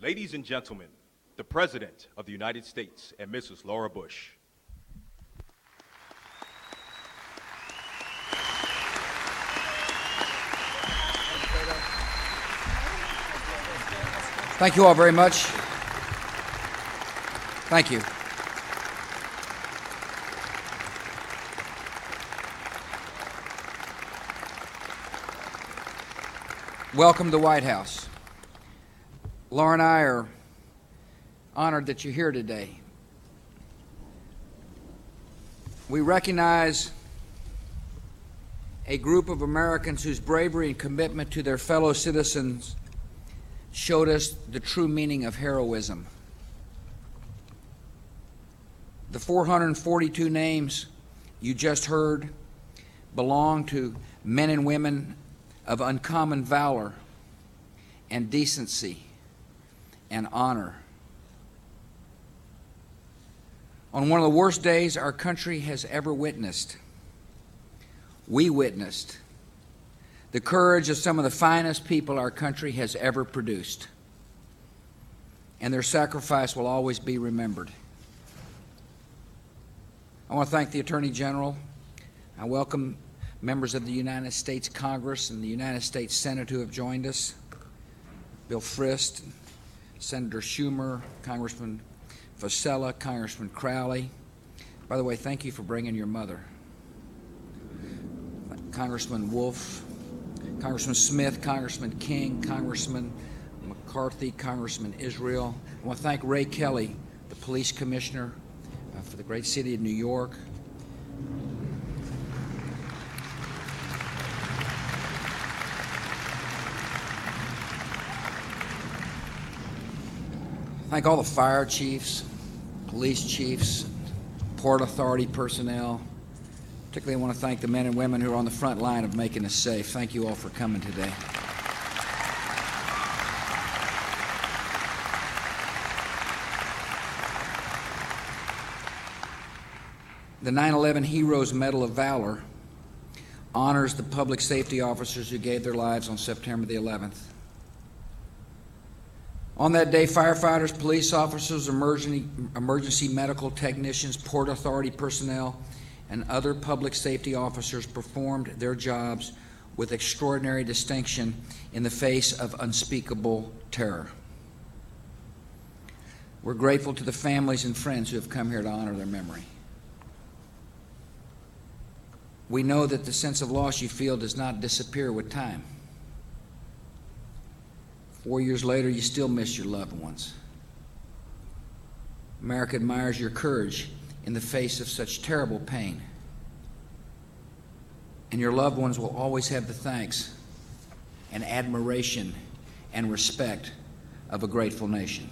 Ladies and gentlemen, the President of the United States and Mrs. Laura Bush. Thank you all very much. Thank you. Welcome to the White House. Laura and I are honored that you're here today. We recognize a group of Americans whose bravery and commitment to their fellow citizens showed us the true meaning of heroism. The 442 names you just heard belong to men and women of uncommon valor and decency and honor. On one of the worst days our country has ever witnessed, we witnessed the courage of some of the finest people our country has ever produced, and their sacrifice will always be remembered. I want to thank the Attorney General. I welcome members of the United States Congress and the United States Senate who have joined us. Bill Frist, Senator Schumer, Congressman Vasella, Congressman Crowley. By the way, thank you for bringing your mother. Congressman Wolf, Congressman Smith, Congressman King, Congressman McCarthy, Congressman Israel. I want to thank Ray Kelly, the police commissioner for the great city of New York. Thank all the fire chiefs, police chiefs, Port Authority personnel. Particularly, I want to thank the men and women who are on the front line of making us safe. Thank you all for coming today. The 9/11 Heroes Medal of Valor honors the public safety officers who gave their lives on September the 11th. On that day, firefighters, police officers, emergency medical technicians, Port Authority personnel, and other public safety officers performed their jobs with extraordinary distinction in the face of unspeakable terror. We're grateful to the families and friends who have come here to honor their memory. We know that the sense of loss you feel does not disappear with time. 4 years later, you still miss your loved ones. America admires your courage in the face of such terrible pain. And your loved ones will always have the thanks and admiration and respect of a grateful nation.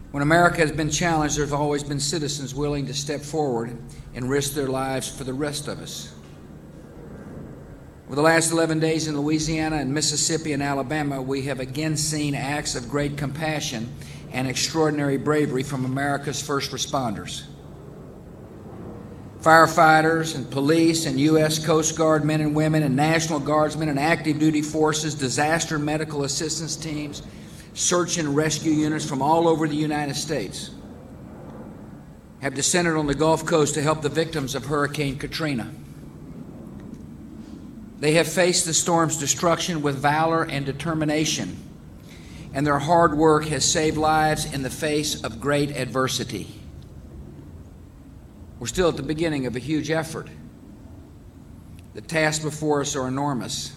When America has been challenged, there's always been citizens willing to step forward and risk their lives for the rest of us. Over the last 11 days in Louisiana and Mississippi and Alabama, we have again seen acts of great compassion and extraordinary bravery from America's first responders. Firefighters and police and U.S. Coast Guard men and women and National Guardsmen and active duty forces, disaster medical assistance teams, search and rescue units from all over the United States have descended on the Gulf Coast to help the victims of Hurricane Katrina. They have faced the storm's destruction with valor and determination, and their hard work has saved lives in the face of great adversity. We're still at the beginning of a huge effort. The tasks before us are enormous,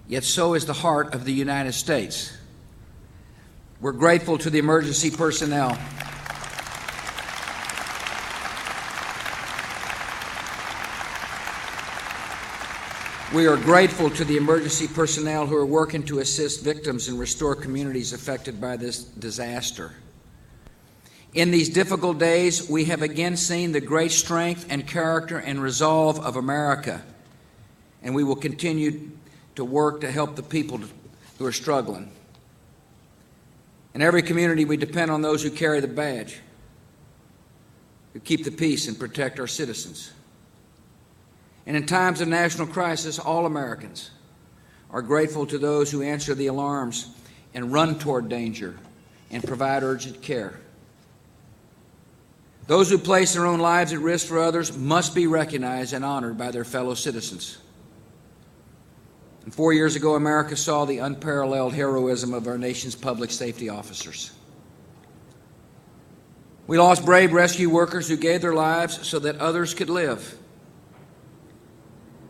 yet so is the heart of the United States. We're grateful to the emergency personnel We are grateful to the emergency personnel who are working to assist victims and restore communities affected by this disaster. In these difficult days, we have again seen the great strength and character and resolve of America, and we will continue to work to help the people who are struggling. In every community, we depend on those who carry the badge, who keep the peace and protect our citizens. And in times of national crisis, all Americans are grateful to those who answer the alarms and run toward danger and provide urgent care. Those who place their own lives at risk for others must be recognized and honored by their fellow citizens. And 4 years ago, America saw the unparalleled heroism of our nation's public safety officers. We lost brave rescue workers who gave their lives so that others could live.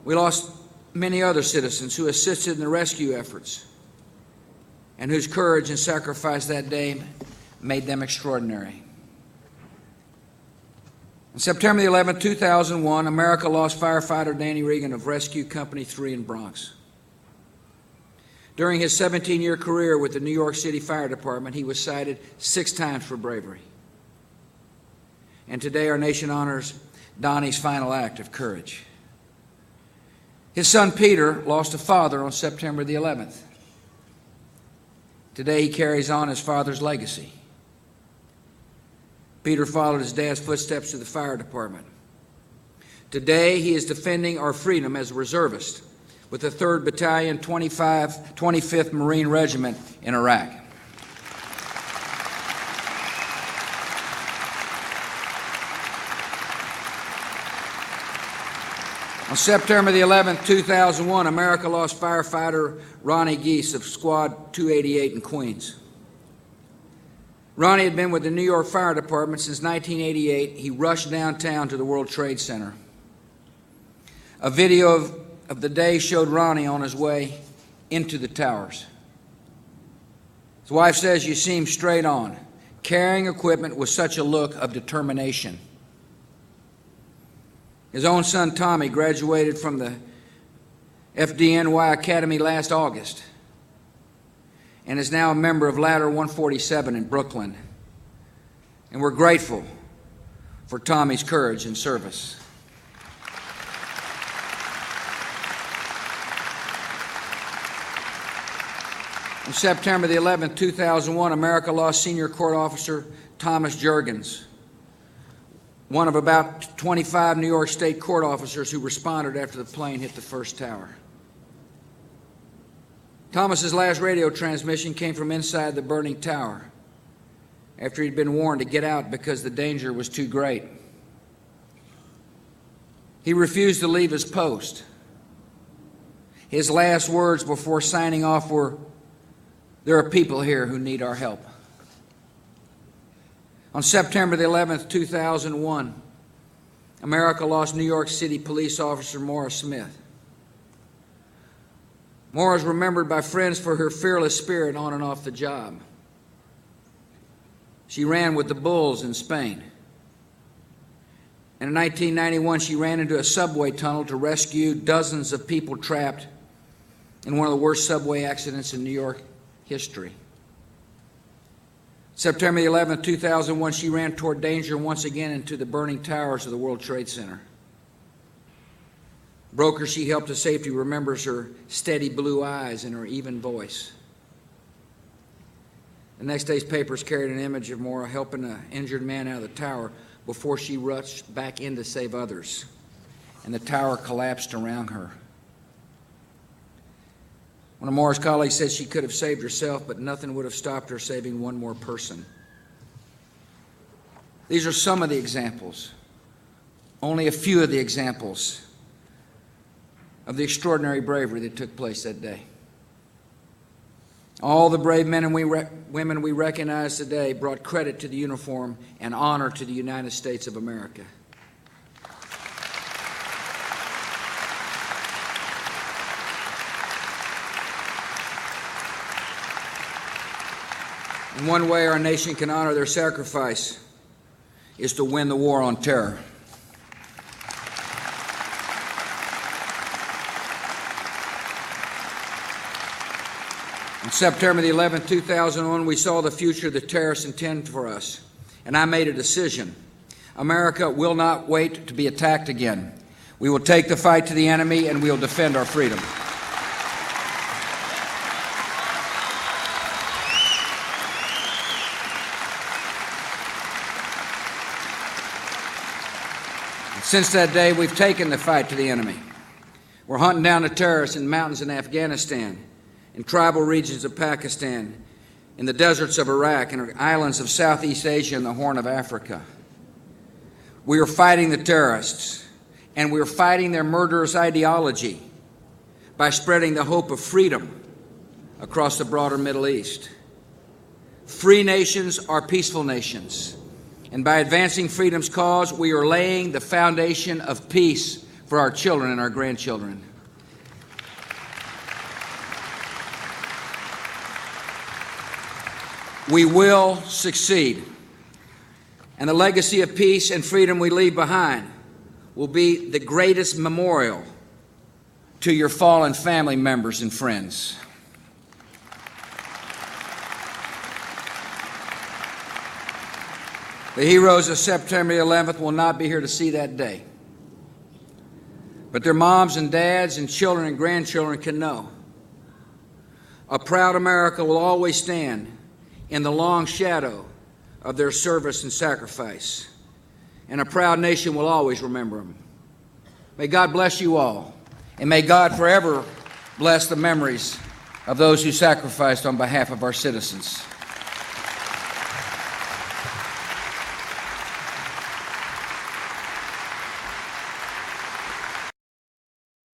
We lost many other citizens who assisted in the rescue efforts and whose courage and sacrifice that day made them extraordinary. On September 11, 2001, America lost firefighter Danny Regan of Rescue Company 3 in Bronx. During his 17-year career with the New York City Fire Department, he was cited 6 times for bravery. And today our nation honors Donnie's final act of courage. His son Peter lost a father on September the 11th. Today he carries on his father's legacy. Peter followed his dad's footsteps to the fire department. Today he is defending our freedom as a reservist with the 3rd Battalion, 25th Marine Regiment in Iraq. On September the 11th, 2001, America lost firefighter Ronnie Geese of Squad 288 in Queens. Ronnie had been with the New York Fire Department since 1988. He rushed downtown to the World Trade Center. A video of the day showed Ronnie on his way into the towers. His wife says, "You seem straight on, carrying equipment with such a look of determination." His own son Tommy graduated from the FDNY Academy last August and is now a member of Ladder 147 in Brooklyn. And we're grateful for Tommy's courage and service. On September the 11th, 2001, America lost senior court officer Thomas Juergens, one of about 25 New York State court officers who responded after the plane hit the first tower. Thomas's last radio transmission came from inside the burning tower after he'd been warned to get out because the danger was too great. He refused to leave his post. His last words before signing off were, "There are people here who need our help." On September the 11th, 2001, America lost New York City police officer Maura Smith. Maura is remembered by friends for her fearless spirit on and off the job. She ran with the Bulls in Spain. And in 1991, she ran into a subway tunnel to rescue dozens of people trapped in one of the worst subway accidents in New York history. September 11, 2001, she ran toward danger once again into the burning towers of the World Trade Center. Broker she helped to safety remembers her steady blue eyes and her even voice. The next day's papers carried an image of Maura helping an injured man out of the tower before she rushed back in to save others, and the tower collapsed around her. One of Maura's colleagues said she could have saved herself, but nothing would have stopped her saving one more person. These are some of the examples, only a few of the examples of the extraordinary bravery that took place that day. All the brave men and women we recognize today brought credit to the uniform and honor to the United States of America. And one way our nation can honor their sacrifice is to win the war on terror. On September the 11th, 2001, we saw the future the terrorists intend for us, and I made a decision. America will not wait to be attacked again. We will take the fight to the enemy, and we will defend our freedom. Since that day, we've taken the fight to the enemy. We're hunting down the terrorists in mountains in Afghanistan in tribal regions of Pakistan, in the deserts of Iraq, and islands of Southeast Asia and the Horn of Africa. We are fighting the terrorists, and we are fighting their murderous ideology by spreading the hope of freedom across the broader Middle East. Free nations are peaceful nations, and by advancing freedom's cause, we are laying the foundation of peace for our children and our grandchildren. We will succeed, and the legacy of peace and freedom we leave behind will be the greatest memorial to your fallen family members and friends. The heroes of September 11th will not be here to see that day, but their moms and dads and children and grandchildren can know a proud America will always stand in the long shadow of their service and sacrifice, and a proud nation will always remember them. May God bless you all, and may God forever bless the memories of those who sacrificed on behalf of our citizens.